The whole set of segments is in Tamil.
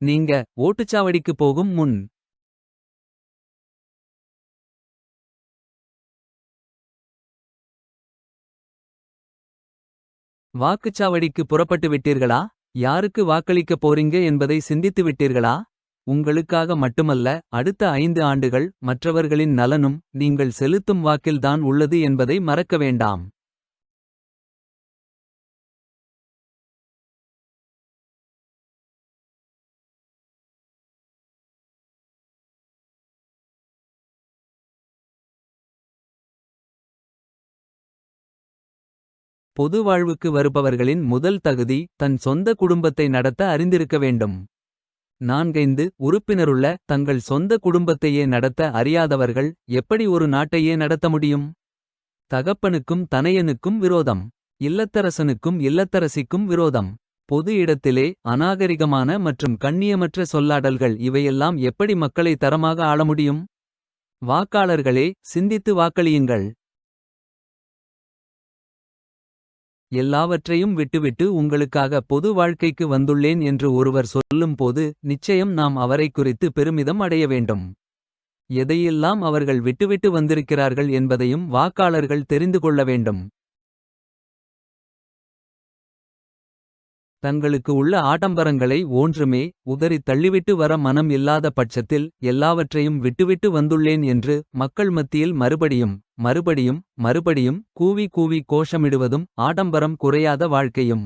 நீங்க ஓட்டுச்சாவடிக்கு போகும் முன் வாக்குச்சாவடிக்கு புறப்பட்டு விட்டீர்களா? யாருக்கு வாக்களிக்கப் போறீங்க என்பதை சிந்தித்து விட்டீர்களா? உங்களுக்காக மட்டுமல்ல, அடுத்த 5 ஆண்டுகள் மற்றவர்களின் நலனும் நீங்கள் செலுத்தும் வாக்கில்தான் உள்ளது என்பதை மறக்க வேண்டாம். பொது வாழ்வுக்கு வருபவர்களின் முதல் தகுதி தன் சொந்த குடும்பத்தை நடத்த அறிந்திருக்க வேண்டும். 4 உறுப்பினருள்ள தங்கள் சொந்த குடும்பத்தையே நடத்த அறியாதவர்கள் எப்படி ஒரு நாட்டையே நடத்த முடியும்? தகப்பனுக்கும் தனையனுக்கும் விரோதம். இல்லத்தரசனுக்கும் இல்லத்தரசிக்கும் விரோதம். பொது இடத்திலே அநாகரிகமான மற்றும் கண்ணியமற்ற சொல்லாடல்கள் இவையெல்லாம் எப்படி மக்களை தரமாக ஆள முடியும்? வாக்காளர்களே, சிந்தித்து வாக்களியுங்கள். எல்லாவற்றையும் விட்டுவிட்டு உங்களுக்காக பொது வாழ்க்கைக்கு வந்துள்ளேன் என்று ஒருவர் சொல்லும் போது நிச்சயம் நாம் அவரைக் குறித்து பெருமிதம் அடைய வேண்டும். எதையெல்லாம் அவர்கள் விட்டுவிட்டு வந்திருக்கிறார்கள் என்பதையும் வாக்காளர்கள் தெரிந்து கொள்ள வேண்டும். தங்களுக்கு உள்ள ஆடம்பரங்களை ஒன்றுமே உதறித் தள்ளிவிட்டு வர மனம் இல்லாத பட்சத்தில் எல்லாவற்றையும் விட்டுவிட்டு வந்துள்ளேன் என்று மக்கள் மத்தியில் மறுபடியும் மறுபடியும் மறுபடியும் கூவி கூவி கோஷமிடுவதும் ஆடம்பரம் குறையாத வாழ்க்கையும்.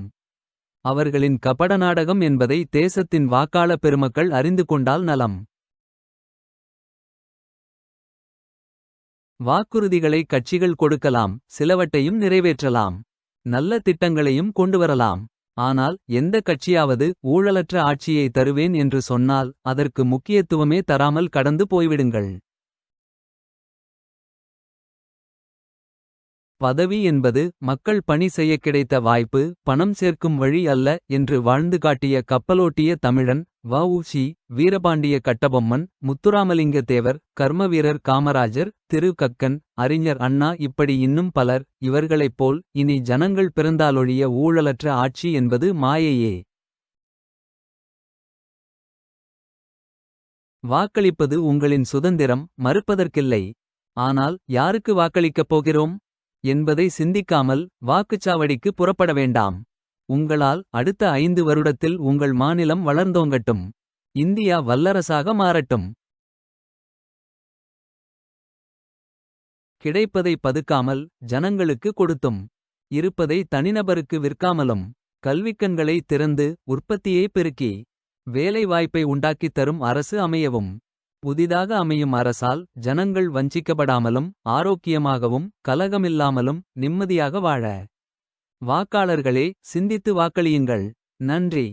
அவர்களின் கபட நாடகம் என்பதை தேசத்தின் வாக்காள பெருமக்கள் அறிந்து கொண்டால் நலம். வாக்குறுதிகளை கட்சிகள் கொடுக்கலாம், சிலவற்றையும் நிறைவேற்றலாம். நல்ல திட்டங்களையும் கொண்டுவரலாம். ஆனால் எந்த கட்சியாவது ஊழலற்ற ஆட்சியை தருவேன் என்று சொன்னால் அதற்கு முக்கியத்துவமே தராமல் கடந்து போய்விடுங்கள். பதவி என்பது மக்கள் பணி செய்ய கிடைத்த வாய்ப்பு, பணம் சேர்க்கும் வழி அல்ல என்று வாழ்ந்து காட்டிய கப்பலோட்டிய தமிழன் வ.உ.சி. வீரபாண்டிய கட்டபொம்மன், முத்துராமலிங்க தேவர், கர்மவீரர் காமராஜர், திரு கக்கன், அறிஞர் அண்ணா இப்படி இன்னும் பலர். இவர்களைப் போல் இனி ஜனங்கள் பிறந்தாலொழிய ஊழலற்ற ஆட்சி என்பது மாயையே. வாக்களிப்பது உங்களின் சுதந்திரம், மறுப்பதற்கில்லை. ஆனால் யாருக்கு வாக்களிக்கப் போகிறோம் என்பதை சிந்திக்காமல் வாக்குச்சாவடிக்கு புறப்பட வேண்டாம். உங்களால் அடுத்த 5 வருடத்தில் உங்கள் மாநிலம் வளர்ந்தோங்கட்டும். இந்தியா வல்லரசாக மாறட்டும். கிடைப்பதை பதுக்காமல் ஜனங்களுக்கு கொடுத்தும், இருப்பதை தனிநபருக்கு விற்காமலும், கல்விக்கண்களை திறந்து உற்பத்தியை பெருக்கி வேலை வாய்ப்பை உண்டாக்கித் தரும் அரசு அமையவும். புதிதாக அமையும் அரசால் ஜனங்கள் வஞ்சிக்கப்படாமலும் ஆரோக்கியமாகவும் கலகமில்லாமலும் நிம்மதியாக வாழ. வாக்காளர்களே, சிந்தித்து வாக்களியுங்கள். நன்றி.